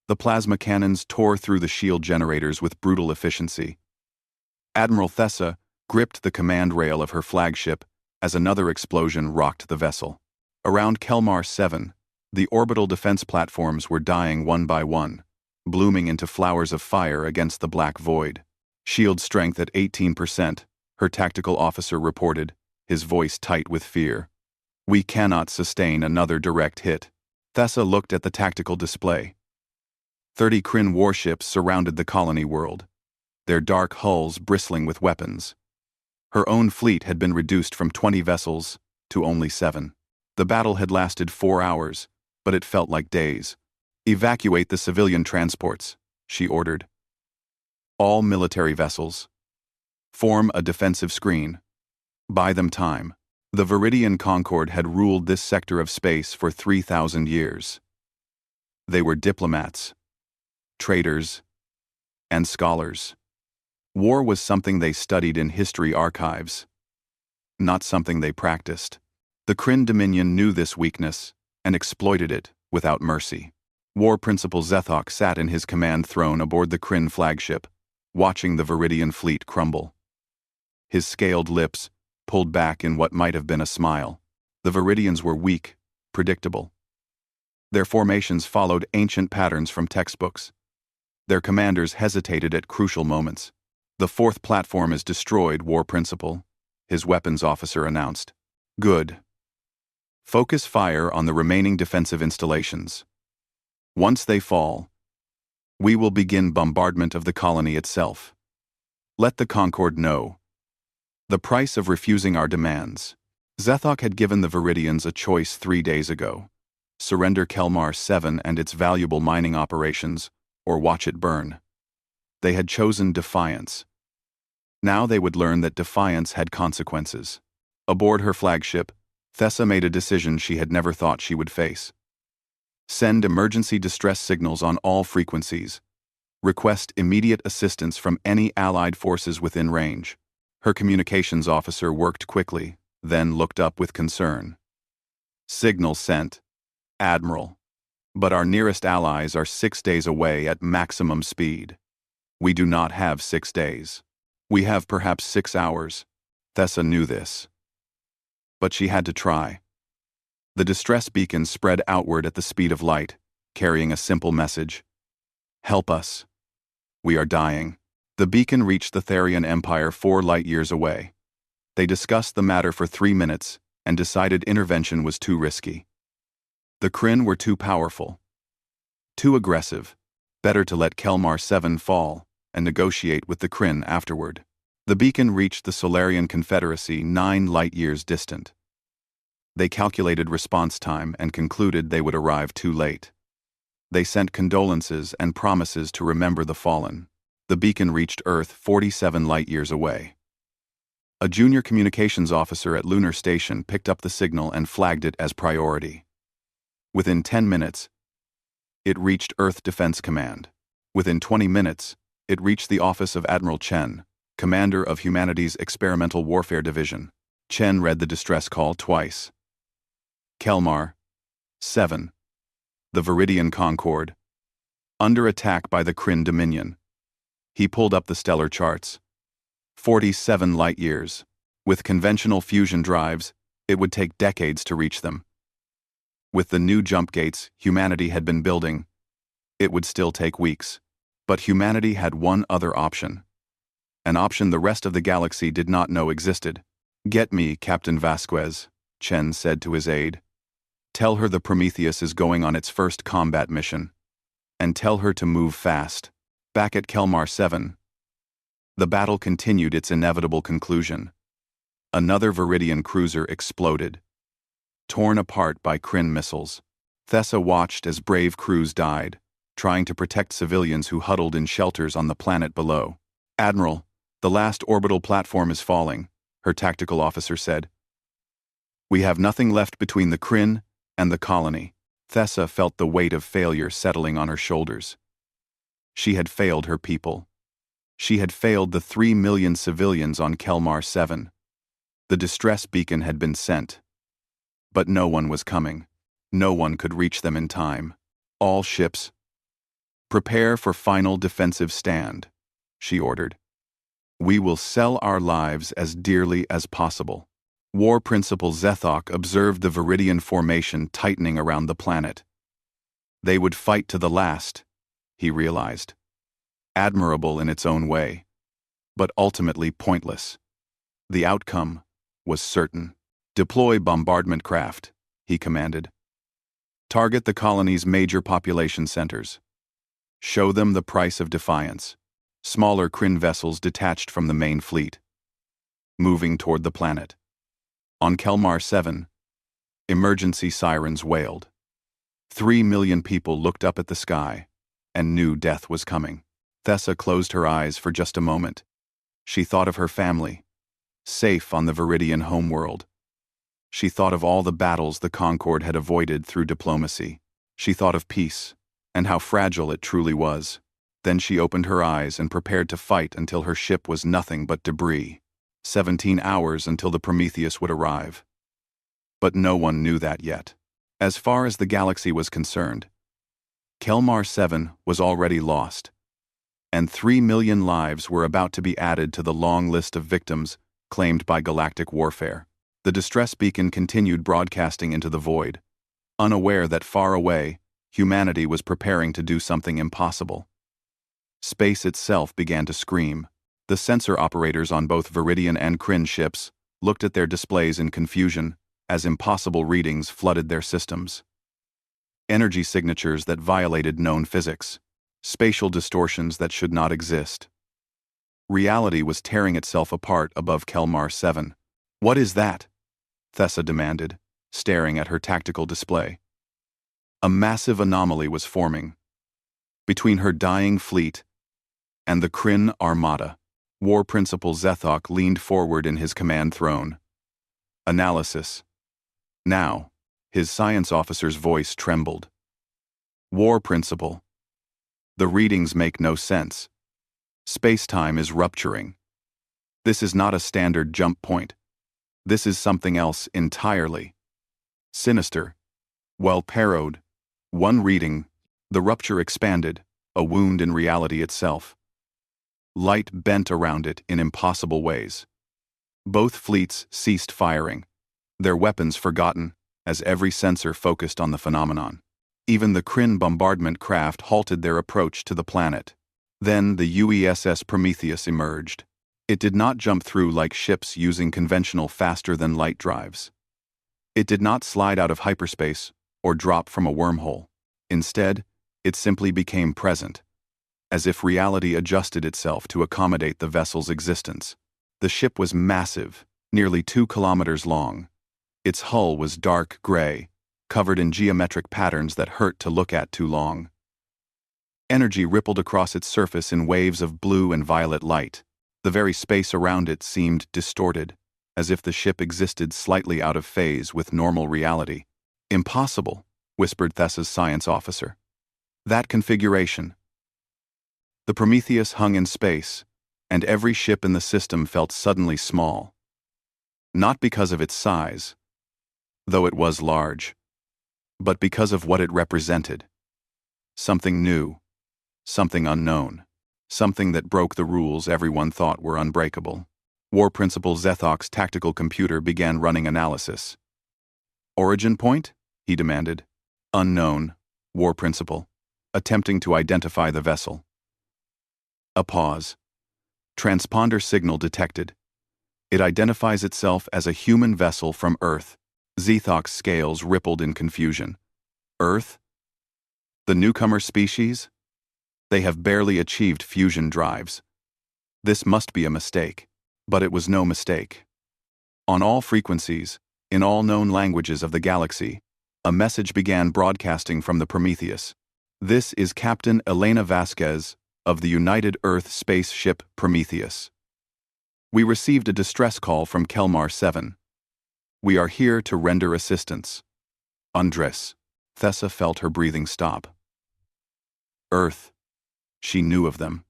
The plasma cannons tore through the shield generators with brutal efficiency. Admiral Thessa gripped the command rail of her flagship as another explosion rocked the vessel. Around Kelmar 7, the orbital defense platforms were dying one by one, blooming into flowers of fire against the black void. Shield strength at 18%, her tactical officer reported, his voice tight with fear. We cannot sustain another direct hit. Thessa looked at the tactical display. 30 Kryn warships surrounded the colony world, their dark hulls bristling with weapons. Her own fleet had been reduced from 20 vessels to only 7. The battle had lasted 4 hours, but it felt like days. Evacuate the civilian transports, she ordered. All military vessels. Form a defensive screen. Buy them time. The Viridian Concord had ruled this sector of space for 3,000 years. They were diplomats, traders, and scholars. War was something they studied in history archives, not something they practiced. The Kryn Dominion knew this weakness and exploited it without mercy. War Principal Zethok sat in his command throne aboard the Kryn flagship, watching the Viridian fleet crumble. His scaled lips pulled back in what might have been a smile. The Viridians were weak, predictable. Their formations followed ancient patterns from textbooks. Their commanders hesitated at crucial moments. The 4th platform is destroyed, War Principal, his weapons officer announced. Good. Focus fire on the remaining defensive installations. Once they fall, we will begin bombardment of the colony itself. Let the Concord know. The price of refusing our demands. Zethok had given the Viridians a choice 3 days ago. Surrender Kelmar 7 and its valuable mining operations, or watch it burn. They had chosen defiance. Now they would learn that defiance had consequences. Aboard her flagship, Thessa made a decision she had never thought she would face. Send emergency distress signals on all frequencies. Request immediate assistance from any allied forces within range. Her communications officer worked quickly, then looked up with concern. Signal sent, Admiral. But our nearest allies are 6 days away at maximum speed. We do not have 6 days. We have perhaps 6 hours. Thessa knew this. But she had to try. The distress beacon spread outward at the speed of light, carrying a simple message. Help us. We are dying. The beacon reached the Therian Empire 4 light-years away. They discussed the matter for 3 minutes and decided intervention was too risky. The Kryn were too powerful. Too aggressive. Better to let Kelmar 7 fall and negotiate with the Kryn afterward. The beacon reached the Solarian Confederacy 9 light-years distant. They calculated response time and concluded they would arrive too late. They sent condolences and promises to remember the fallen. The beacon reached Earth 47 light-years away. A junior communications officer at Lunar Station picked up the signal and flagged it as priority. Within 10 minutes, it reached Earth Defense Command. Within 20 minutes, it reached the office of Admiral Chen, commander of Humanity's Experimental Warfare Division. Chen read the distress call twice. Kelmar 7. The Viridian Concord. Under attack by the Kryn Dominion. He pulled up the stellar charts. 47 light-years. With conventional fusion drives, it would take decades to reach them. With the new jump gates humanity had been building, it would still take weeks. But humanity had one other option. An option the rest of the galaxy did not know existed. Get me, Captain Vasquez, Chen said to his aide. Tell her the Prometheus is going on its first combat mission. And tell her to move fast. Back at Kelmar 7. The battle continued its inevitable conclusion. Another Viridian cruiser exploded. Torn apart by Kryn missiles. Thessa watched as brave crews died, trying to protect civilians who huddled in shelters on the planet below. Admiral, the last orbital platform is falling, her tactical officer said. We have nothing left between the Kryn and the colony. Thessa felt the weight of failure settling on her shoulders. She had failed her people. She had failed the 3 million civilians on Kelmar 7. The distress beacon had been sent. But no one was coming. No one could reach them in time. All ships, "Prepare for final defensive stand," she ordered. "We will sell our lives as dearly as possible." War Principal Zethok observed the Viridian formation tightening around the planet. They would fight to the last, he realized. Admirable in its own way, but ultimately pointless. The outcome was certain. "Deploy bombardment craft," he commanded. "Target the colony's major population centers. Show them the price of defiance." Smaller Kryn vessels detached from the main fleet, moving toward the planet. On Kelmar 7, emergency sirens wailed. 3 million people looked up at the sky and knew death was coming. Thessa closed her eyes for just a moment. She thought of her family, safe on the Viridian homeworld. She thought of all the battles the Concord had avoided through diplomacy. She thought of peace and how fragile it truly was. Then she opened her eyes and prepared to fight until her ship was nothing but debris. 17 hours until the Prometheus would arrive. But no one knew that yet. As far as the galaxy was concerned, Kelmar 7 was already lost, and 3 million lives were about to be added to the long list of victims claimed by galactic warfare. The distress beacon continued broadcasting into the void, unaware that far away, humanity was preparing to do something impossible. Space itself began to scream. The sensor operators on both Viridian and Kryn ships looked at their displays in confusion as impossible readings flooded their systems. Energy signatures that violated known physics. Spatial distortions that should not exist. Reality was tearing itself apart above Kelmar 7. "What is that?" Thessa demanded, staring at her tactical display. A massive anomaly was forming between her dying fleet and the Kryn Armada. War Principal Zethok leaned forward in his command throne. "Analysis." Now, his science officer's voice trembled. "War Principal. The readings make no sense. Space-time is rupturing. This is not a standard jump point. This is something else entirely. Sinister. Well-parodied. One reading, the rupture expanded, a wound in reality itself. Light bent around it in impossible ways. Both fleets ceased firing, their weapons forgotten as every sensor focused on the phenomenon. Even the Kryn bombardment craft halted their approach to the planet. Then the UESS Prometheus emerged. It did not jump through like ships using conventional faster-than-light drives. It did not slide out of hyperspace or drop from a wormhole. Instead, it simply became present, as if reality adjusted itself to accommodate the vessel's existence. The ship was massive, nearly 2 kilometers long. Its hull was dark gray, covered in geometric patterns that hurt to look at too long. Energy rippled across its surface in waves of blue and violet light. The very space around it seemed distorted, as if the ship existed slightly out of phase with normal reality. "Impossible," whispered Thessa's science officer. "That configuration." The Prometheus hung in space, and every ship in the system felt suddenly small. Not because of its size, though it was large, but because of what it represented. Something new, something unknown, something that broke the rules everyone thought were unbreakable. War Principal Zethok's tactical computer began running analysis. "Origin point?" he demanded. "Unknown," War Principal, attempting to identify the vessel. A pause. Transponder signal detected. It identifies itself as a human vessel from Earth. Zethok's scales rippled in confusion. Earth? The newcomer species? They have barely achieved fusion drives. This must be a mistake. But it was no mistake. On all frequencies, in all known languages of the galaxy, a message began broadcasting from the Prometheus. "This is Captain Elena Vasquez of the United Earth spaceship Prometheus. We received a distress call from Kelmar 7. We are here to render assistance. Andres." Thessa felt her breathing stop. Earth. She knew of them.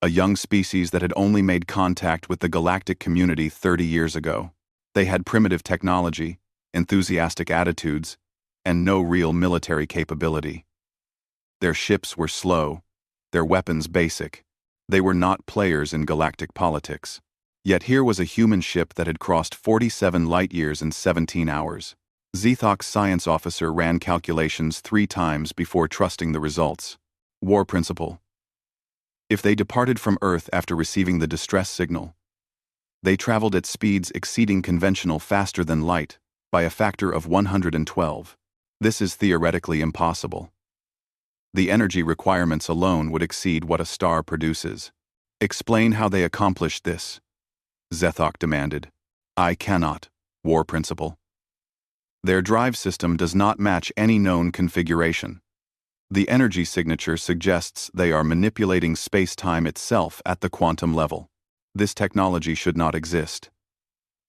A young species that had only made contact with the galactic community 30 years ago. They had primitive technology, enthusiastic attitudes, and no real military capability. Their ships were slow, their weapons basic. They were not players in galactic politics. Yet here was a human ship that had crossed 47 light-years in 17 hours. Zethok's science officer ran calculations 3 times before trusting the results. War principle. If they departed from Earth after receiving the distress signal, they traveled at speeds exceeding conventional faster than light by a factor of 112. This is theoretically impossible. The energy requirements alone would exceed what a star produces. Explain how they accomplished this, Zethok demanded. I cannot. War principle. Their drive system does not match any known configuration. The energy signature suggests they are manipulating space-time itself at the quantum level. This technology should not exist.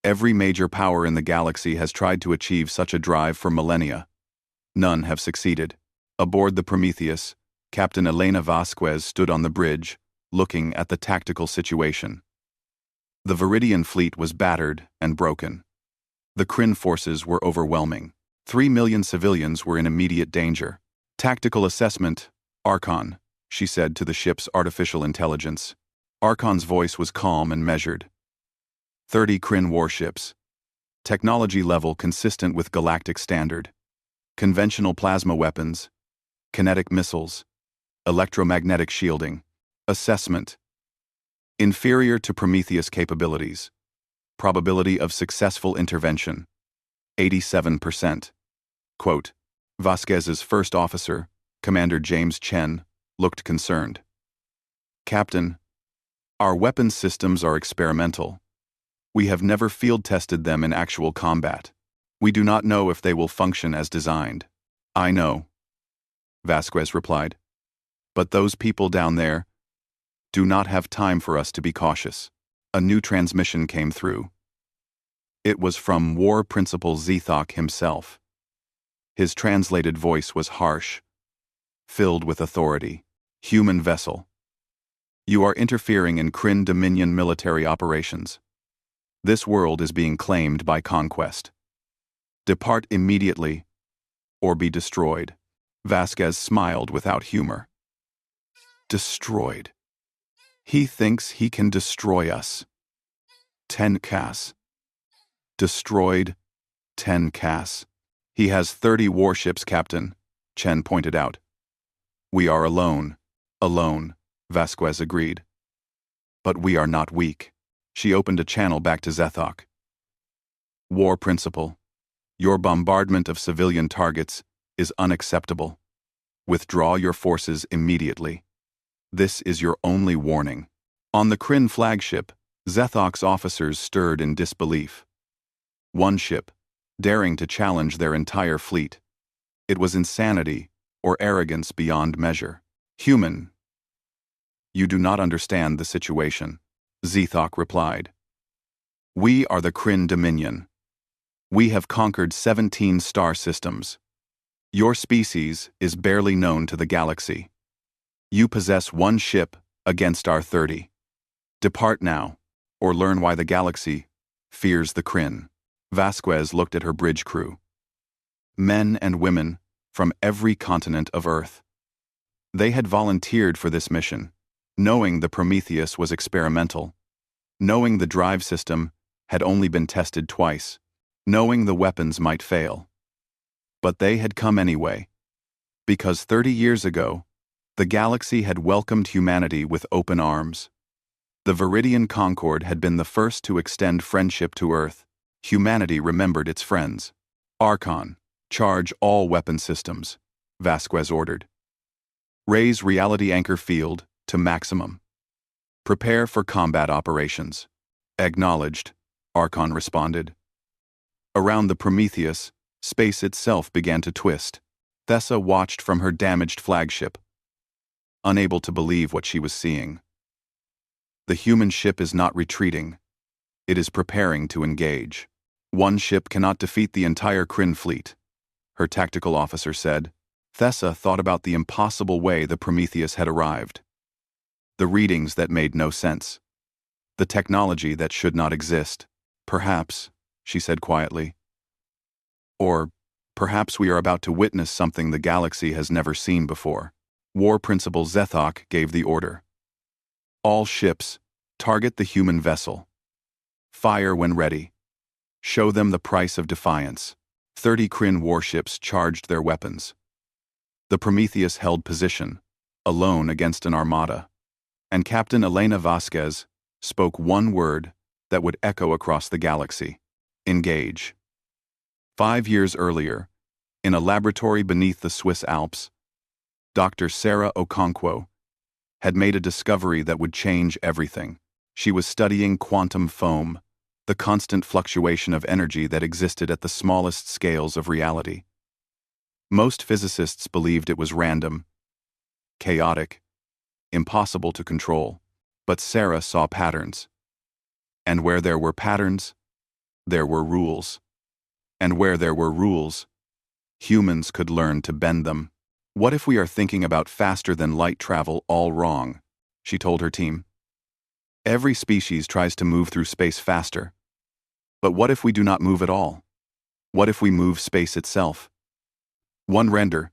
Every major power in the galaxy has tried to achieve such a drive for millennia. None have succeeded. Aboard the Prometheus, Captain Elena Vasquez stood on the bridge, looking at the tactical situation. The Viridian fleet was battered and broken. The Kryn forces were overwhelming. 3 million civilians were in immediate danger. Tactical assessment, Archon, she said to the ship's artificial intelligence. Archon's voice was calm and measured. 30 Kryn warships. Technology level consistent with galactic standard. Conventional plasma weapons. Kinetic missiles. Electromagnetic shielding. Assessment. Inferior to Prometheus capabilities. Probability of successful intervention. 87%. Quote, Vasquez's first officer, Commander James Chen, looked concerned. Captain, our weapons systems are experimental. We have never field-tested them in actual combat. We do not know if they will function as designed. I know, Vasquez replied. But those people down there do not have time for us to be cautious. A new transmission came through. It was from War Principal Zethok himself. His translated voice was harsh, filled with authority. Human vessel. You are interfering in Kryn Dominion military operations. This world is being claimed by conquest. Depart immediately, or be destroyed. Vasquez smiled without humor. Destroyed. He thinks he can destroy us. 10 Cass. Destroyed. 10 Cass. He has 30 warships, Captain, Chen pointed out. We are alone. Alone, Vasquez agreed. But we are not weak. She opened a channel back to Zethok. War principle. Your bombardment of civilian targets is unacceptable. Withdraw your forces immediately. This is your only warning. On the Kryn flagship, Zethok's officers stirred in disbelief. One ship, daring to challenge their entire fleet. It was insanity or arrogance beyond measure. Human. You do not understand the situation, Zethok replied. We are the Kryn Dominion. We have conquered 17 star systems. Your species is barely known to the galaxy. You possess 1 ship against our 30. Depart now, or learn why the galaxy fears the Kryn. Vasquez looked at her bridge crew. Men and women from every continent of Earth. They had volunteered for this mission, knowing the Prometheus was experimental, knowing the drive system had only been tested twice, knowing the weapons might fail. But they had come anyway, because 30 years ago, the galaxy had welcomed humanity with open arms. The Viridian Concord had been the first to extend friendship to Earth. Humanity remembered its friends. Archon, charge all weapon systems, Vasquez ordered. Raise reality anchor field to maximum. Prepare for combat operations. Acknowledged, Archon responded. Around the Prometheus, space itself began to twist. Thessa watched from her damaged flagship, unable to believe what she was seeing. The human ship is not retreating. It is preparing to engage. 1 ship cannot defeat the entire Kryn fleet, her tactical officer said. Thessa thought about the impossible way the Prometheus had arrived. The readings that made no sense. The technology that should not exist. Perhaps, she said quietly. Or, perhaps we are about to witness something the galaxy has never seen before. War Principal Zethok gave the order. All ships, target the human vessel. Fire when ready. Show them the price of defiance. 30 Kryn warships charged their weapons. The Prometheus held position, alone against an armada, and Captain Elena Vasquez spoke one word that would echo across the galaxy: engage. 5 years earlier, in a laboratory beneath the Swiss Alps, Dr. Sarah Okonkwo had made a discovery that would change everything. She was studying quantum foam, the constant fluctuation of energy that existed at the smallest scales of reality. Most physicists believed it was random, chaotic, impossible to control, but Sarah saw patterns. And where there were patterns, there were rules. And where there were rules, humans could learn to bend them. What if we are thinking about faster-than-light travel all wrong? She told her team. Every species tries to move through space faster. But what if we do not move at all? What if we move space itself? One render.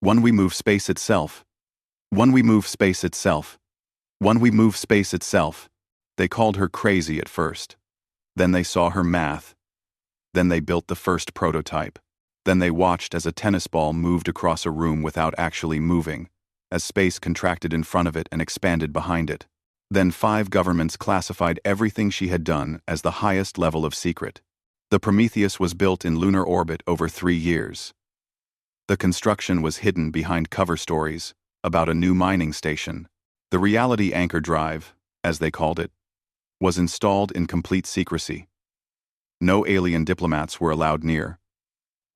One we move space itself. One we move space itself. One we move space itself. They called her crazy at first. Then they saw her math. Then they built the first prototype. Then they watched as a tennis ball moved across a room without actually moving, as space contracted in front of it and expanded behind it. Then 5 governments classified everything she had done as the highest level of secret. The Prometheus was built in lunar orbit over 3 years. The construction was hidden behind cover stories about a new mining station. The reality anchor drive, as they called it, was installed in complete secrecy. No alien diplomats were allowed near.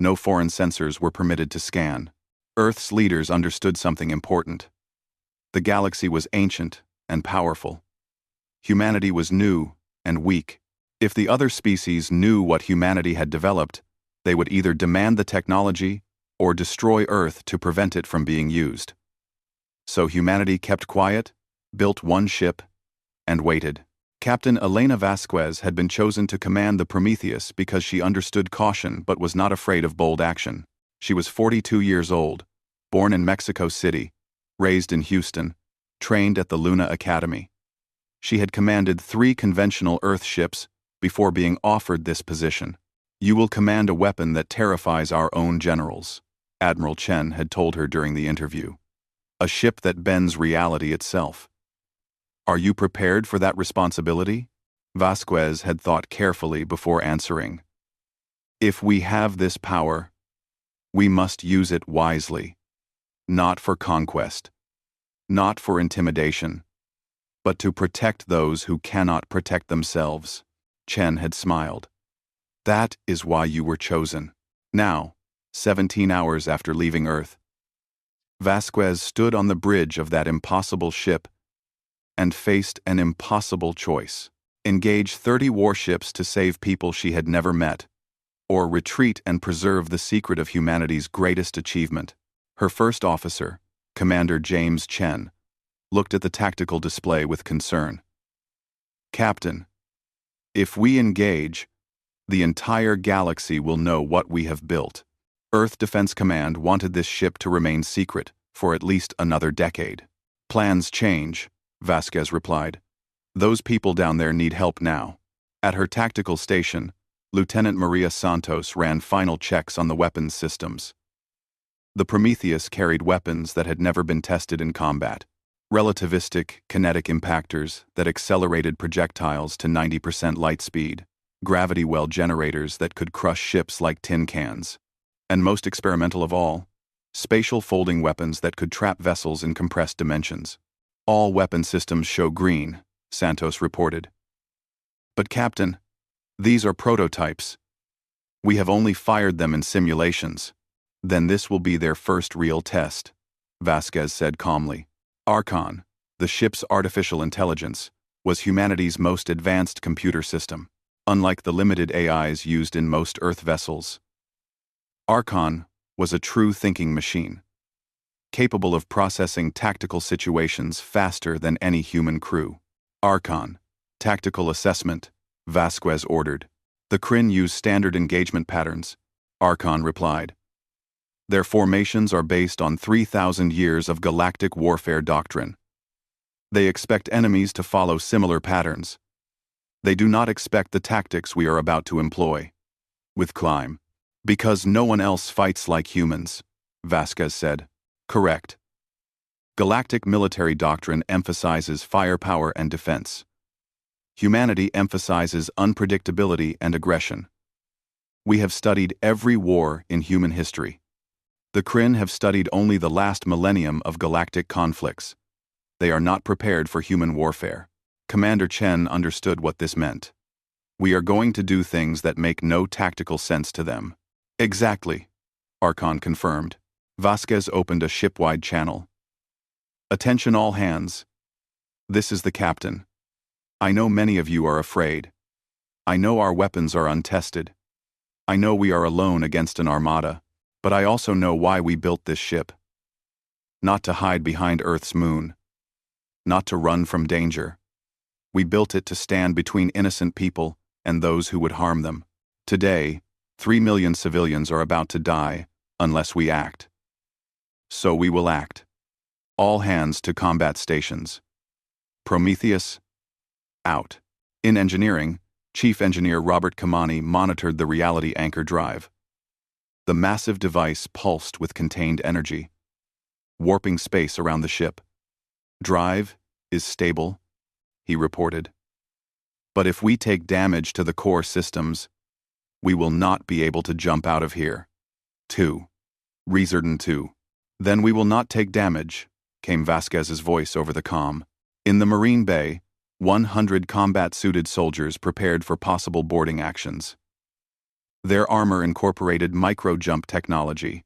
No foreign sensors were permitted to scan. Earth's leaders understood something important. The galaxy was ancient and powerful. Humanity was new and weak. If the other species knew what humanity had developed, they would either demand the technology or destroy Earth to prevent it from being used. So humanity kept quiet, built one ship, and waited. Captain Elena Vasquez had been chosen to command the Prometheus because she understood caution but was not afraid of bold action. She was 42 years old, born in Mexico City, raised in Houston, trained at the Luna Academy. She had commanded 3 conventional Earth ships before being offered this position. "You will command a weapon that terrifies our own generals," Admiral Chen had told her during the interview. "A ship that bends reality itself. Are you prepared for that responsibility?" Vasquez had thought carefully before answering. "If we have this power, we must use it wisely. Not for conquest. Not for intimidation. But to protect those who cannot protect themselves." Chen had smiled. "That is why you were chosen." Now, 17 hours after leaving Earth, Vasquez stood on the bridge of that impossible ship and faced an impossible choice: engage 30 warships to save people she had never met, or retreat and preserve the secret of humanity's greatest achievement. Her first officer, Commander James Chen, looked at the tactical display with concern. "Captain, if we engage, the entire galaxy will know what we have built." Earth Defense Command wanted this ship to remain secret for at least another decade. "Plans change," Vasquez replied. "Those people down there need help now." At her tactical station, Lieutenant Maria Santos ran final checks on the weapons systems. The Prometheus carried weapons that had never been tested in combat. Relativistic, kinetic impactors that accelerated projectiles to 90% light speed, gravity well generators that could crush ships like tin cans, and most experimental of all, spatial folding weapons that could trap vessels in compressed dimensions. "All weapon systems show green," Santos reported. "But Captain, these are prototypes. We have only fired them in simulations." "Then this will be their first real test," Vasquez said calmly. Archon, the ship's artificial intelligence, was humanity's most advanced computer system, unlike the limited AIs used in most Earth vessels. Archon was a true thinking machine, capable of processing tactical situations faster than any human crew. "Archon, tactical assessment," Vasquez ordered. "The Kryn use standard engagement patterns," Archon replied. Their formations are based on 3,000 years of galactic warfare doctrine. They expect enemies to follow similar patterns. They do not expect the tactics we are about to employ. With climb. Because no one else fights like humans, Vasquez said. Correct. Galactic military doctrine emphasizes firepower and defense. Humanity emphasizes unpredictability and aggression. We have studied every war in human history. The Kryn have studied only the last millennium of galactic conflicts. They are not prepared for human warfare. Commander Chen understood what this meant. We are going to do things that make no tactical sense to them. Exactly, Archon confirmed. Vasquez opened a ship-wide channel. Attention all hands. This is the captain. I know many of you are afraid. I know our weapons are untested. I know we are alone against an armada, but I also know why we built this ship. Not to hide behind Earth's moon. Not to run from danger. We built it to stand between innocent people and those who would harm them. Today, 3 million civilians are about to die unless we act. So we will act. All hands to combat stations. Prometheus, out. In engineering, Chief Engineer Robert Kamani monitored the reality anchor drive. The massive device pulsed with contained energy, warping space around the ship. Drive is stable, he reported. But if we take damage to the core systems, we will not be able to jump out of here. 2. Reasarden 2. Then we will not take damage, came Vasquez's voice over the comm. In the Marine Bay, 100 combat-suited soldiers prepared for possible boarding actions. Their armor incorporated micro-jump technology,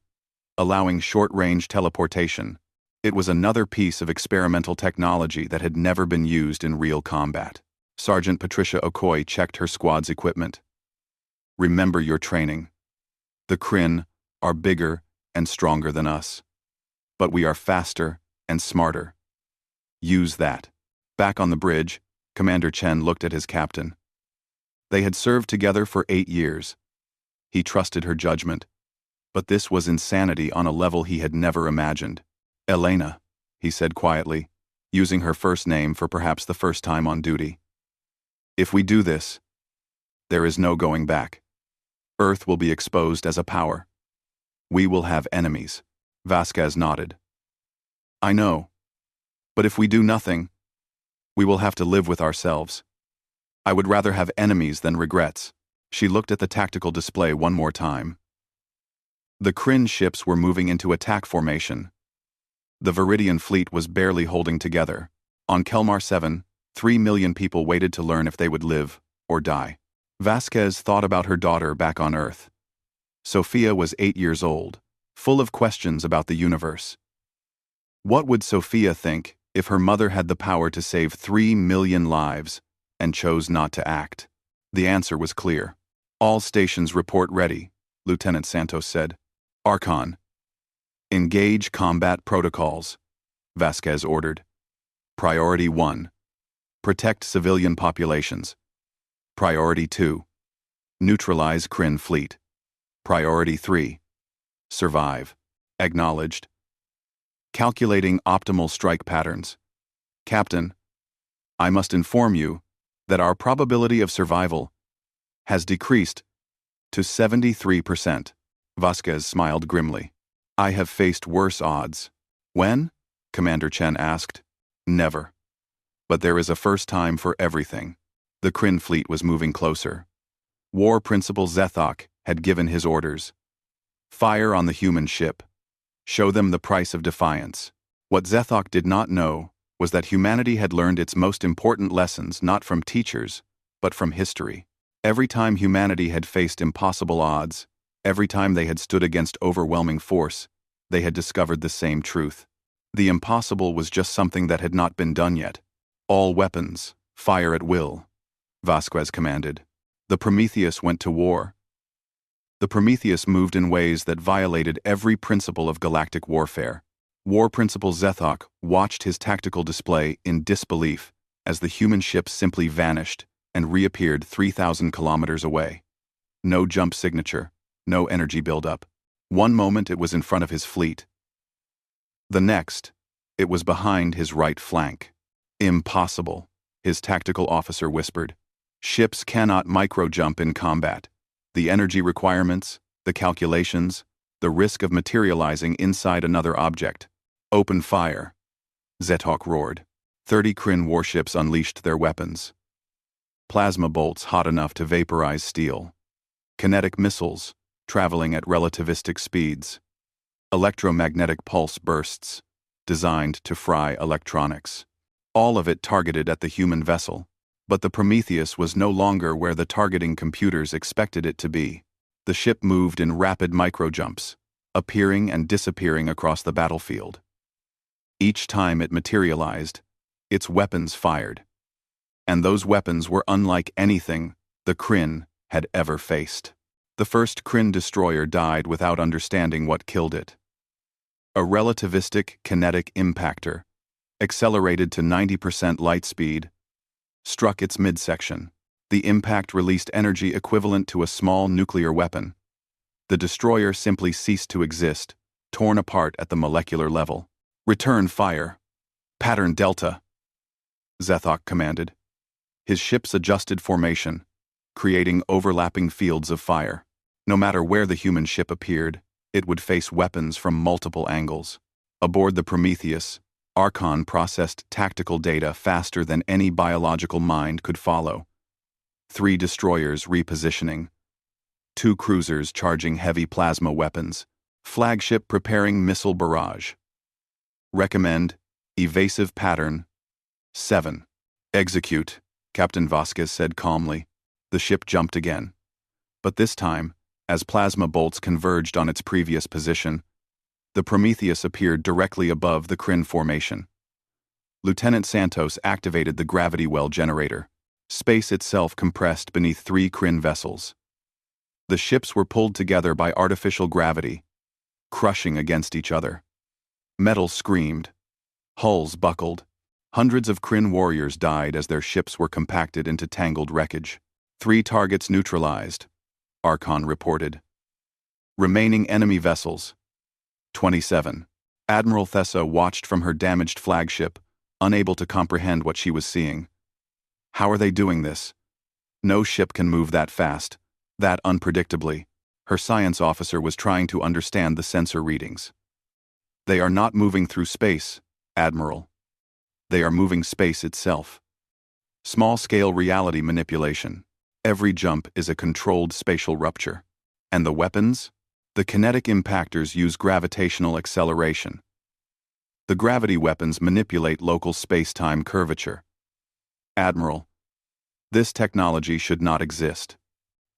allowing short-range teleportation. It was another piece of experimental technology that had never been used in real combat. Sergeant Patricia Okoye checked her squad's equipment. Remember your training. The Kryn are bigger and stronger than us. But we are faster and smarter. Use that. Back on the bridge, Commander Chen looked at his captain. They had served together for 8 years. He trusted her judgment. But this was insanity on a level he had never imagined. Elena, he said quietly, using her first name for perhaps the first time on duty. If we do this, there is no going back. Earth will be exposed as a power. We will have enemies. Vasquez nodded. I know. But if we do nothing, we will have to live with ourselves. I would rather have enemies than regrets. She looked at the tactical display one more time. The Kryn ships were moving into attack formation. The Viridian fleet was barely holding together. On Kelmar 7, 3 million people waited to learn if they would live or die. Vasquez thought about her daughter back on Earth. Sophia was 8 years old, full of questions about the universe. What would Sophia think if her mother had the power to save 3 million lives and chose not to act? The answer was clear. All stations report ready, Lieutenant Santos said. Archon. Engage combat protocols, Vasquez ordered. Priority 1. Protect civilian populations. Priority 2. Neutralize Kryn fleet. Priority 3. Survive. Acknowledged. Calculating optimal strike patterns. Captain, I must inform you that our probability of survival has decreased to 73%. Vasquez smiled grimly. I have faced worse odds. When? Commander Chen asked. Never. But there is a first time for everything. The Kryn fleet was moving closer. War Principal Zethok had given his orders. Fire on the human ship. Show them the price of defiance. What Zethok did not know was that humanity had learned its most important lessons not from teachers, but from history. Every time humanity had faced impossible odds, every time they had stood against overwhelming force, they had discovered the same truth. The impossible was just something that had not been done yet. All weapons, fire at will, Vasquez commanded. The Prometheus went to war. The Prometheus moved in ways that violated every principle of galactic warfare. War Principal Zethok watched his tactical display in disbelief as the human ship simply vanished and reappeared 3,000 kilometers away. No jump signature, no energy buildup. One moment it was in front of his fleet. The next, it was behind his right flank. Impossible, his tactical officer whispered. Ships cannot micro-jump in combat. The energy requirements, the calculations, the risk of materializing inside another object. Open fire. Zethok roared. 30 Kryn warships unleashed their weapons. Plasma bolts hot enough to vaporize steel. Kinetic missiles, traveling at relativistic speeds. Electromagnetic pulse bursts, designed to fry electronics. All of it targeted at the human vessel. But the Prometheus was no longer where the targeting computers expected it to be. The ship moved in rapid microjumps, appearing and disappearing across the battlefield. Each time it materialized, its weapons fired. And those weapons were unlike anything the Kryn had ever faced. The first Kryn destroyer died without understanding what killed it. A relativistic kinetic impactor, accelerated to 90% light speed, struck its midsection. The impact released energy equivalent to a small nuclear weapon. The destroyer simply ceased to exist, torn apart at the molecular level. Return fire. Pattern Delta, Zethok commanded. His ships adjusted formation, creating overlapping fields of fire. No matter where the human ship appeared, it would face weapons from multiple angles. Aboard the Prometheus, Archon processed tactical data faster than any biological mind could follow. 3 destroyers repositioning, 2 cruisers charging heavy plasma weapons, flagship preparing missile barrage. Recommend, evasive pattern, 7. Execute, Captain Vasquez said calmly. The ship jumped again. But this time, as plasma bolts converged on its previous position, the Prometheus appeared directly above the Kryn formation. Lieutenant Santos activated the gravity well generator. Space itself compressed beneath 3 Kryn vessels. The ships were pulled together by artificial gravity, crushing against each other. Metal screamed. Hulls buckled. Hundreds of Kryn warriors died as their ships were compacted into tangled wreckage. 3 targets neutralized, Archon reported. Remaining enemy vessels, 27. Admiral Thessa watched from her damaged flagship, unable to comprehend what she was seeing. How are they doing this? No ship can move that fast, that unpredictably. Her science officer was trying to understand the sensor readings. They are not moving through space, Admiral. They are moving space itself. Small-scale reality manipulation. Every jump is a controlled spatial rupture. And the weapons? The kinetic impactors use gravitational acceleration. The gravity weapons manipulate local space-time curvature. Admiral, this technology should not exist.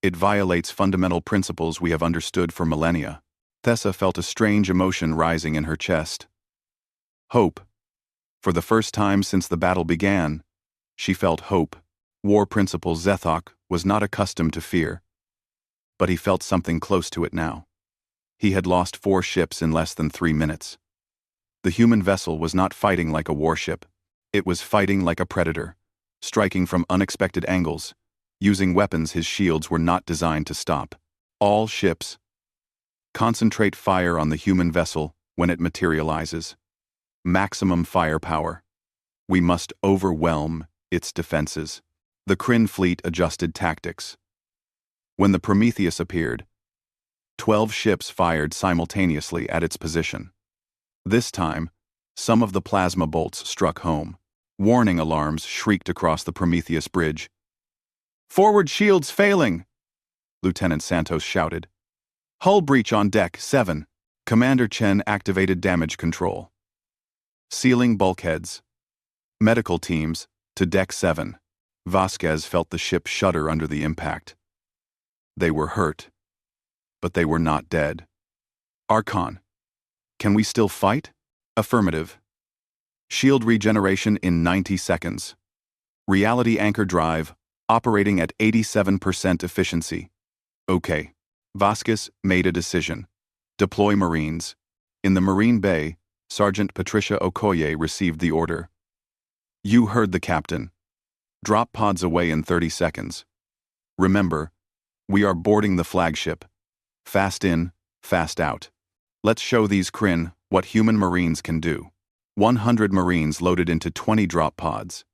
It violates fundamental principles we have understood for millennia. Thessa felt a strange emotion rising in her chest. Hope. For the first time since the battle began, she felt hope. War Principal Zethok was not accustomed to fear. But he felt something close to it now. He had lost 4 ships in less than 3 minutes. The human vessel was not fighting like a warship. It was fighting like a predator, striking from unexpected angles, using weapons his shields were not designed to stop. All ships, concentrate fire on the human vessel when it materializes. Maximum firepower. We must overwhelm its defenses. The Kryn fleet adjusted tactics. When the Prometheus appeared, 12 ships fired simultaneously at its position. This time, some of the plasma bolts struck home. Warning alarms shrieked across the Prometheus bridge. Forward shields failing, Lieutenant Santos shouted. Hull breach on deck 7. Commander Chen activated damage control. Sealing bulkheads. Medical teams, to deck 7. Vasquez felt the ship shudder under the impact. They were hurt, but they were not dead. Archon, can we still fight? Affirmative. Shield regeneration in 90 seconds. Reality anchor drive, operating at 87% efficiency. Okay. Vasquez made a decision. Deploy Marines. In the Marine Bay, Sergeant Patricia Okoye received the order. You heard the captain. Drop pods away in 30 seconds. Remember, we are boarding the flagship. Fast in, Fast out. Let's show these Kryn what human Marines can do. 100 Marines loaded into 20 drop pods.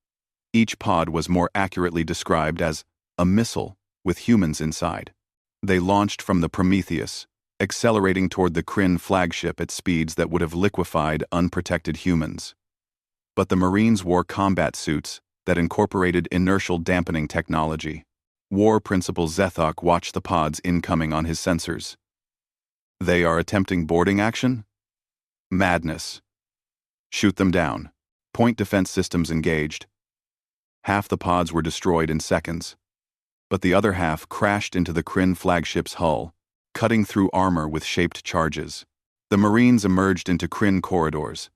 Each pod was more accurately described as a missile with humans inside. They launched from the Prometheus, accelerating toward the Kryn flagship at speeds that would have liquefied unprotected humans. But the Marines wore combat suits that incorporated inertial dampening technology. War Principal Zethok watched the pods incoming on his sensors. They are attempting boarding action? Madness. Shoot them down. Point defense systems engaged. Half the pods were destroyed in seconds, but the other half crashed into the Kryn flagship's hull, cutting through armor with shaped charges. The Marines emerged into Kryn corridors.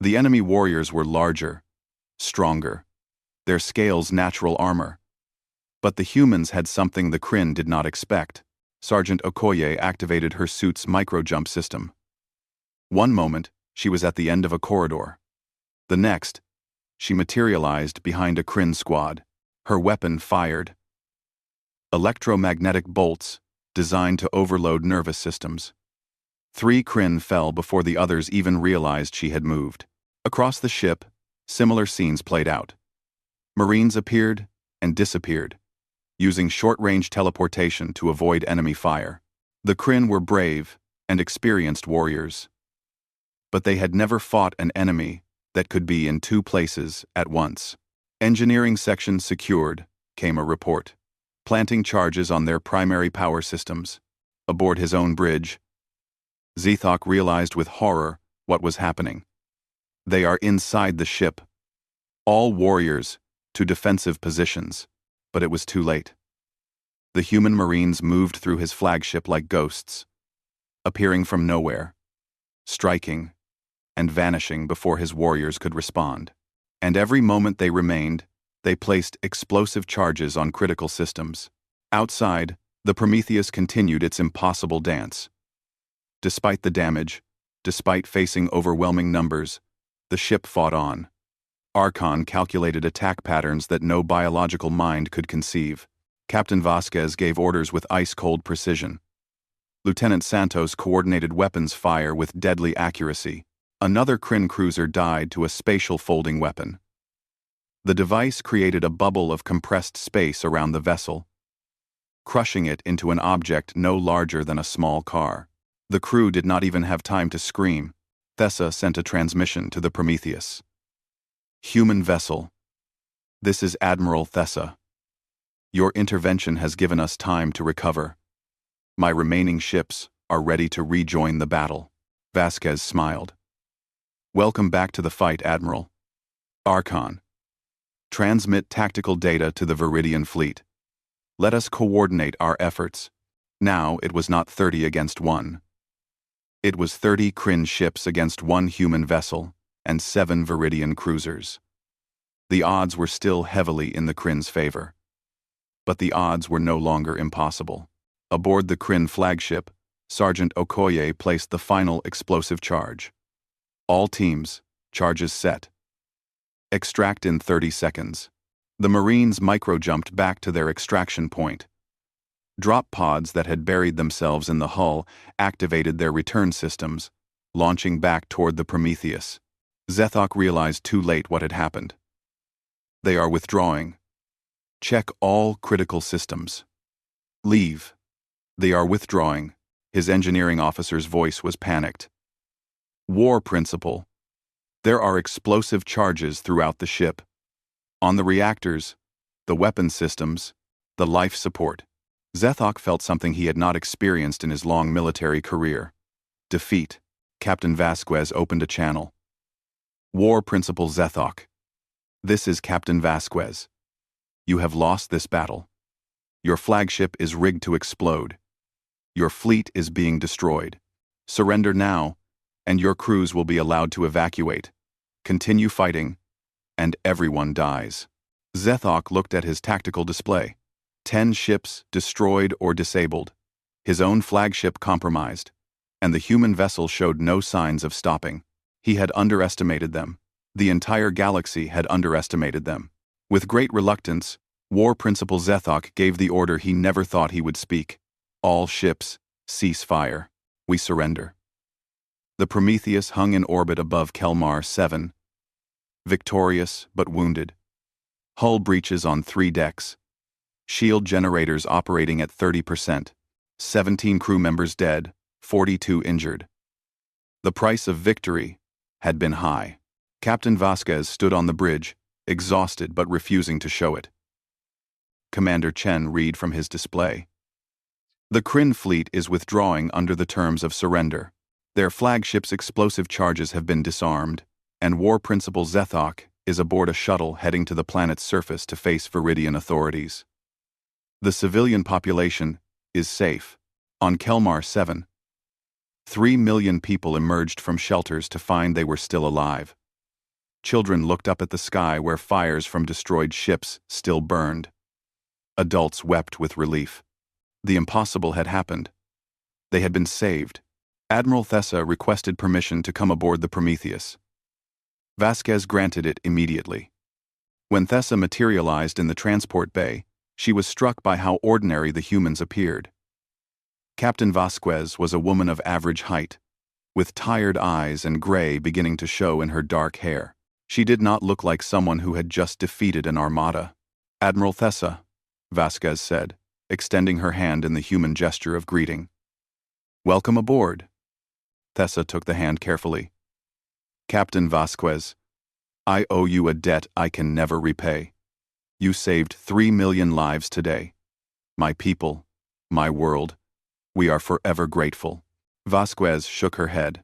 The enemy warriors were larger, stronger, their scales natural armor. But the humans had something the Kryn did not expect. Sergeant Okoye activated her suit's micro-jump system. One moment, she was at the end of a corridor. The next, she materialized behind a Kryn squad. Her weapon fired electromagnetic bolts designed to overload nervous systems. 3 Kryn fell before the others even realized she had moved. Across the ship, similar scenes played out. Marines appeared and disappeared, using short-range teleportation to avoid enemy fire. The Kryn were brave and experienced warriors, but they had never fought an enemy that could be in 2 places at once. Engineering section secured, came a report. Planting charges on their primary power systems. Aboard his own bridge, Zethok realized with horror what was happening. They are inside the ship. All warriors to defensive positions, but it was too late. The human Marines moved through his flagship like ghosts, appearing from nowhere, striking, and vanishing before his warriors could respond. And every moment they remained, they placed explosive charges on critical systems. Outside, the Prometheus continued its impossible dance. Despite the damage, despite facing overwhelming numbers, the ship fought on. Archon calculated attack patterns that no biological mind could conceive. Captain Vasquez gave orders with ice-cold precision. Lieutenant Santos coordinated weapons fire with deadly accuracy. Another Kryn cruiser died to a spatial folding weapon. The device created a bubble of compressed space around the vessel, crushing it into an object no larger than a small car. The crew did not even have time to scream. Thessa sent a transmission to the Prometheus. Human vessel. This is Admiral Thessa. Your intervention has given us time to recover. My remaining ships are ready to rejoin the battle. Vasquez smiled. Welcome back to the fight, Admiral. Archon. Transmit tactical data to the Viridian fleet. Let us coordinate our efforts. Now it was not 30 against 1. It was 30 Kryn ships against 1 human vessel and 7 Viridian cruisers. The odds were still heavily in the Kryn's favor. But the odds were no longer impossible. Aboard the Kryn flagship, Sergeant Okoye placed the final explosive charge. All teams, charges set. Extract in 30 seconds. The Marines micro-jumped back to their extraction point. Drop pods that had buried themselves in the hull activated their return systems, launching back toward the Prometheus. Zethok realized too late what had happened. They are withdrawing. Check all critical systems. Leave. They are withdrawing. His engineering officer's voice was panicked. War Principal. There are explosive charges throughout the ship. On the reactors, the weapon systems, the life support. Zethok felt something he had not experienced in his long military career. Defeat. Captain Vasquez opened a channel. War Principal Zethok. This is Captain Vasquez. You have lost this battle. Your flagship is rigged to explode. Your fleet is being destroyed. Surrender now, and your crews will be allowed to evacuate. Continue fighting, and everyone dies. Zethok looked at his tactical display. 10 ships destroyed or disabled. His own flagship compromised, and the human vessel showed no signs of stopping. He had underestimated them. The entire galaxy had underestimated them. With great reluctance, War Principal Zethok gave the order he never thought he would speak. All ships, Cease fire. We surrender. The Prometheus hung in orbit above Kelmar 7, victorious but wounded. Hull breaches on 3 decks. Shield generators operating at 30%. 17 crew members dead, 42 injured. The price of victory had been high. Captain Vasquez stood on the bridge, exhausted but refusing to show it. Commander Chen read from his display. The Kryn fleet is withdrawing under the terms of surrender. Their flagship's explosive charges have been disarmed, and War Principal Zethok is aboard a shuttle heading to the planet's surface to face Viridian authorities. The civilian population is safe. On Kelmar 7, 3 million people emerged from shelters to find they were still alive. Children looked up at the sky where fires from destroyed ships still burned. Adults wept with relief. The impossible had happened. They had been saved. Admiral Thessa requested permission to come aboard the Prometheus. Vasquez granted it immediately. When Thessa materialized in the transport bay, she was struck by how ordinary the humans appeared. Captain Vasquez was a woman of average height, with tired eyes and gray beginning to show in her dark hair. She did not look like someone who had just defeated an armada. "Admiral Thessa," Vasquez said, extending her hand in the human gesture of greeting. "Welcome aboard." Thessa took the hand carefully. "Captain Vasquez, I owe you a debt I can never repay. You saved 3 million lives today. My people, my world, we are forever grateful." Vasquez shook her head.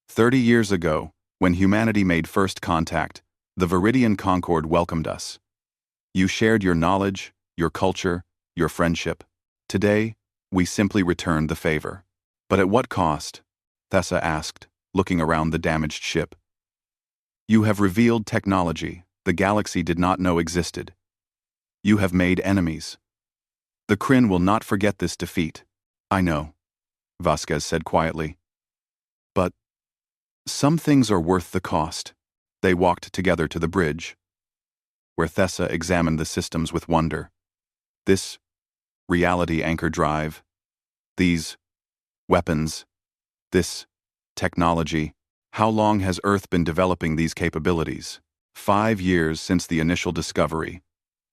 30 years ago, when humanity made first contact, the Viridian Concord welcomed us. You shared your knowledge, your culture, your friendship. Today, we simply returned the favor. "But at what cost?" Thessa asked, looking around the damaged ship. "You have revealed technology the galaxy did not know existed. You have made enemies. The Kryn will not forget this defeat." "I know," Vasquez said quietly. "But some things are worth the cost." They walked together to the bridge, where Thessa examined the systems with wonder. This reality anchor drive, these weapons, this technology. How long has Earth been developing these capabilities? 5 years since the initial discovery.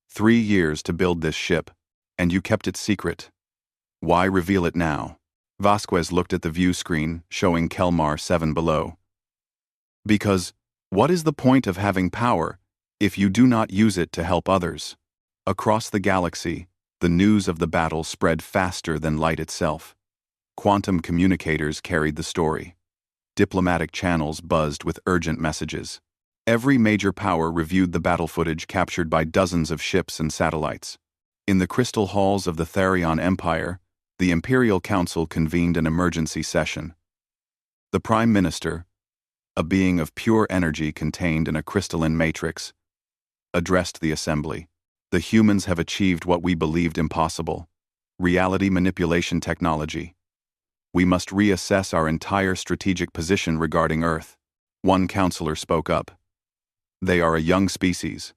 3 years to build this ship, and you kept it secret. Why reveal it now? Vasquez looked at the view screen showing Kelmar 7 below. "Because what is the point of having power if you do not use it to help others?" Across the galaxy, the news of the battle spread faster than light itself. Quantum communicators carried the story. Diplomatic channels buzzed with urgent messages. Every major power reviewed the battle footage captured by dozens of ships and satellites. In the crystal halls of the Therion Empire, the Imperial Council convened an emergency session. The Prime Minister, a being of pure energy contained in a crystalline matrix, addressed the assembly. "The humans have achieved what we believed impossible: reality manipulation technology. We must reassess our entire strategic position regarding Earth." One counselor spoke up. "They are a young species.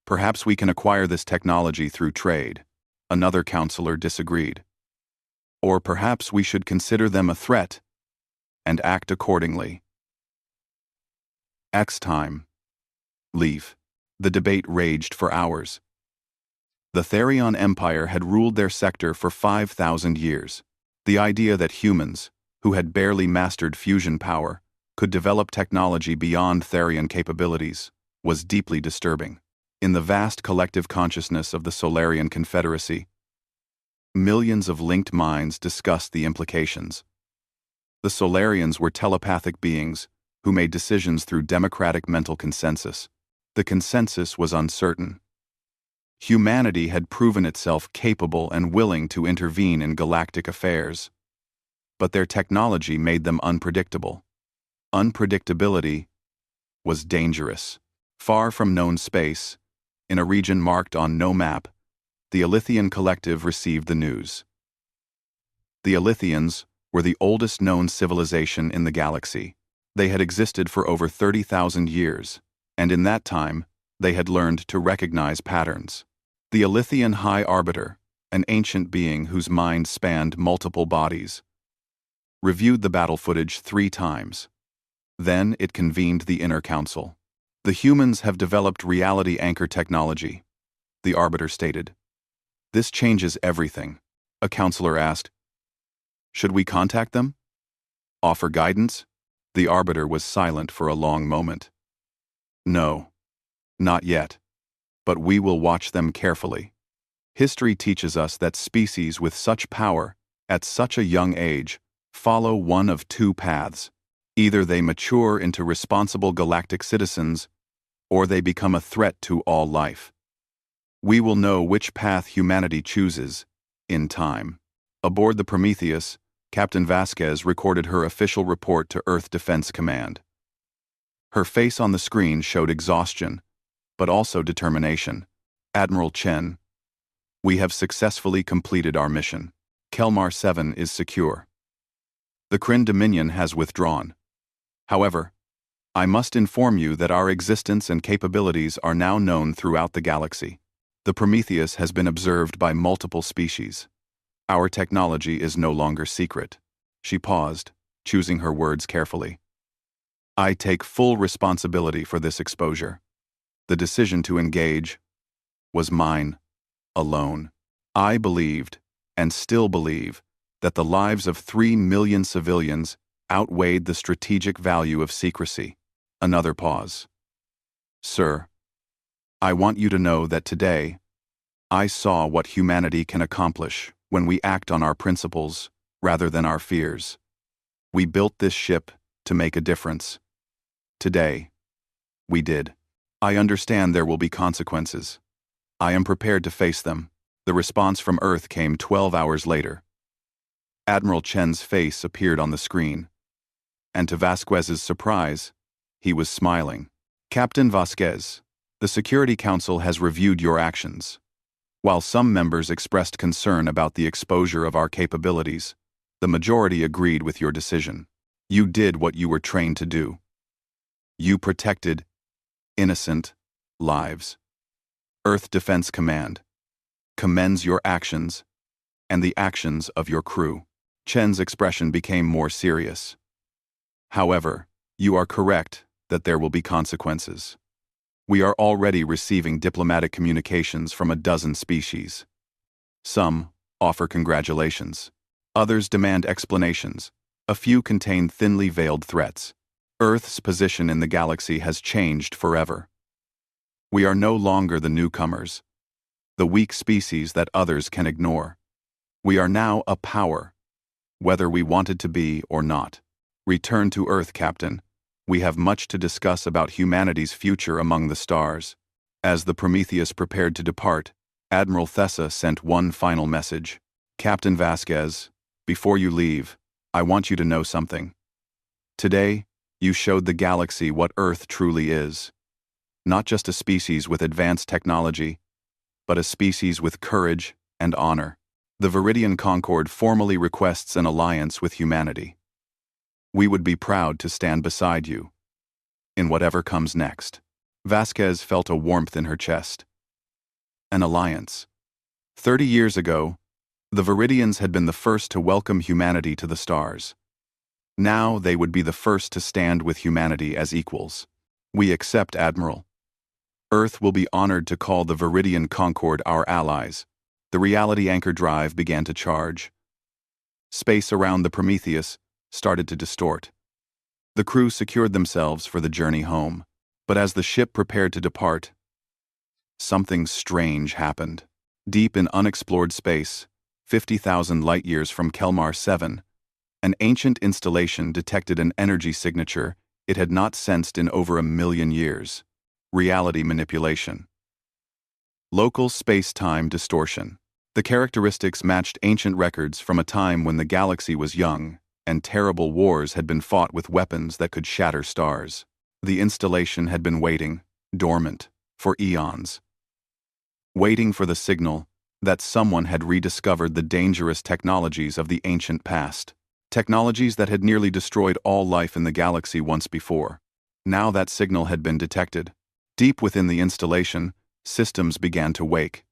Perhaps we can acquire this technology through trade." Another counselor disagreed. "Or perhaps we should consider them a threat and act accordingly." X time. Leave. The debate raged for hours. The Therion Empire had ruled their sector for 5,000 years. The idea that humans, who had barely mastered fusion power, could develop technology beyond Therion capabilities was deeply disturbing. In the vast collective consciousness of the Solarian Confederacy, millions of linked minds discussed the implications. The Solarians were telepathic beings who made decisions through democratic mental consensus. The consensus was uncertain. Humanity had proven itself capable and willing to intervene in galactic affairs, but their technology made them unpredictable. Unpredictability was dangerous. Far from known space, in a region marked on no map, the Alithian collective received the news. The Alithians were the oldest known civilization in the galaxy. They had existed for over 30,000 years, and in that time, they had learned to recognize patterns. The Alithian High Arbiter, an ancient being whose mind spanned multiple bodies, reviewed the battle footage 3 times. Then it convened the Inner Council. The humans have developed reality anchor technology, the Arbiter stated. This changes everything. A counselor asked, should we contact them? Offer guidance? The Arbiter was silent for a long moment. No, not yet. But we will watch them carefully. History teaches us that species with such power, at such a young age, follow one of 2 paths. Either they mature into responsible galactic citizens, or they become a threat to all life. We will know which path humanity chooses, in time. Aboard the Prometheus, Captain Vasquez recorded her official report to Earth Defense Command. Her face on the screen showed exhaustion, but also determination. Admiral Chen, we have successfully completed our mission. Kelmar 7 is secure. The Kryn Dominion has withdrawn. However, I must inform you that our existence and capabilities are now known throughout the galaxy. The Prometheus has been observed by multiple species. Our technology is no longer secret. She paused, choosing her words carefully. I take full responsibility for this exposure. The decision to engage was mine, alone. I believed, and still believe, that the lives of 3 million civilians outweighed the strategic value of secrecy. Another pause. Sir, I want you to know that today, I saw what humanity can accomplish when we act on our principles rather than our fears. We built this ship to make a difference. Today, we did. I understand there will be consequences. I am prepared to face them. The response from Earth came 12 hours later. Admiral Chen's face appeared on the screen, and to Vasquez's surprise, he was smiling. Captain Vasquez, the Security Council has reviewed your actions. While some members expressed concern about the exposure of our capabilities, the majority agreed with your decision. You did what you were trained to do. You protected innocent lives. Earth Defense Command commends your actions and the actions of your crew. Chen's expression became more serious. However, you are correct that there will be consequences. We are already receiving diplomatic communications from a dozen species. Some offer congratulations. Others demand explanations. A few contain thinly veiled threats. Earth's position in the galaxy has changed forever. We are no longer the newcomers, the weak species that others can ignore. We are now a power, whether we wanted to be or not. Return to Earth, Captain. We have much to discuss about humanity's future among the stars. As the Prometheus prepared to depart, Admiral Thessa sent one final message. Captain Vasquez, before you leave, I want you to know something. Today, you showed the galaxy what Earth truly is. Not just a species with advanced technology, but a species with courage and honor. The Viridian Concord formally requests an alliance with humanity. We would be proud to stand beside you in whatever comes next. Vasquez felt a warmth in her chest. An alliance. 30 years ago, the Viridians had been the first to welcome humanity to the stars. Now they would be the first to stand with humanity as equals. We accept, Admiral. Earth will be honored to call the Viridian Concord our allies. The reality anchor drive began to charge. Space around the Prometheus started to distort. The crew secured themselves for the journey home, but as the ship prepared to depart, something strange happened. Deep in unexplored space, 50,000 light-years from Kelmar 7, an ancient installation detected an energy signature it had not sensed in over 1 million years. Reality manipulation. Local space-time distortion. The characteristics matched ancient records from a time when the galaxy was young, and terrible wars had been fought with weapons that could shatter stars. The installation had been waiting, dormant, for eons. Waiting for the signal that someone had rediscovered the dangerous technologies of the ancient past. Technologies that had nearly destroyed all life in the galaxy once before. Now that signal had been detected. Deep within the installation, systems began to wake.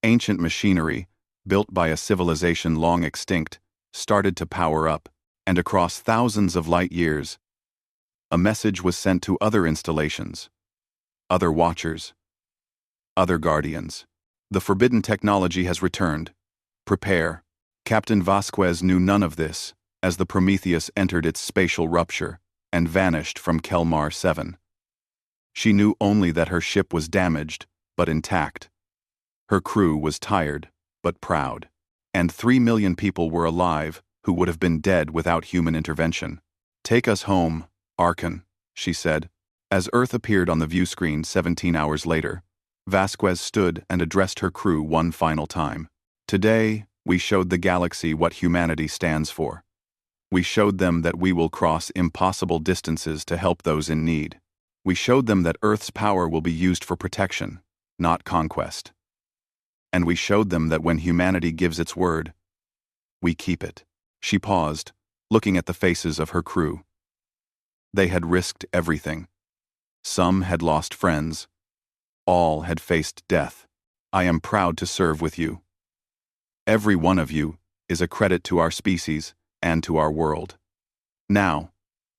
Ancient machinery, built by a civilization long extinct, started to power up, and across thousands of light years, a message was sent to other installations, other watchers, other guardians. The forbidden technology has returned. Prepare. Captain Vasquez knew none of this as the Prometheus entered its spatial rupture and vanished from Kelmar 7. She knew only that her ship was damaged, but intact. Her crew was tired, but proud. And 3 million people were alive who would have been dead without human intervention. "Take us home, Archon," she said. As Earth appeared on the view screen 17 hours later, Vasquez stood and addressed her crew one final time. "Today, we showed the galaxy what humanity stands for. We showed them that we will cross impossible distances to help those in need. We showed them that Earth's power will be used for protection, not conquest. And we showed them that when humanity gives its word, we keep it." She paused, looking at the faces of her crew. They had risked everything. Some had lost friends. All had faced death. "I am proud to serve with you. Every one of you is a credit to our species and to our world. Now,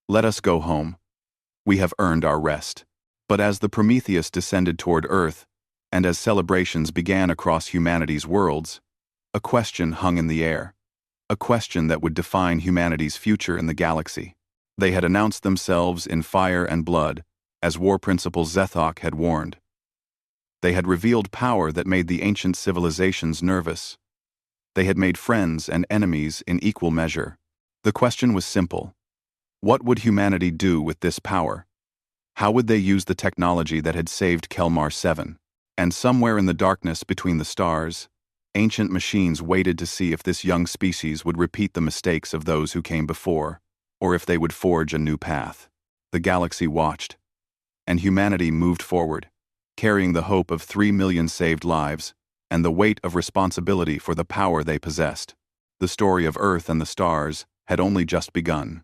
let us go home. We have earned our rest." But as the Prometheus descended toward Earth, and as celebrations began across humanity's worlds, a question hung in the air. A question that would define humanity's future in the galaxy. They had announced themselves in fire and blood, as War Principal Zethok had warned. They had revealed power that made the ancient civilizations nervous. They had made friends and enemies in equal measure. The question was simple. What would humanity do with this power? How would they use the technology that had saved Kelmar 7? And somewhere in the darkness between the stars, ancient machines waited to see if this young species would repeat the mistakes of those who came before, or if they would forge a new path. The galaxy watched, and humanity moved forward, carrying the hope of 3 million saved lives and the weight of responsibility for the power they possessed. The story of Earth and the stars had only just begun.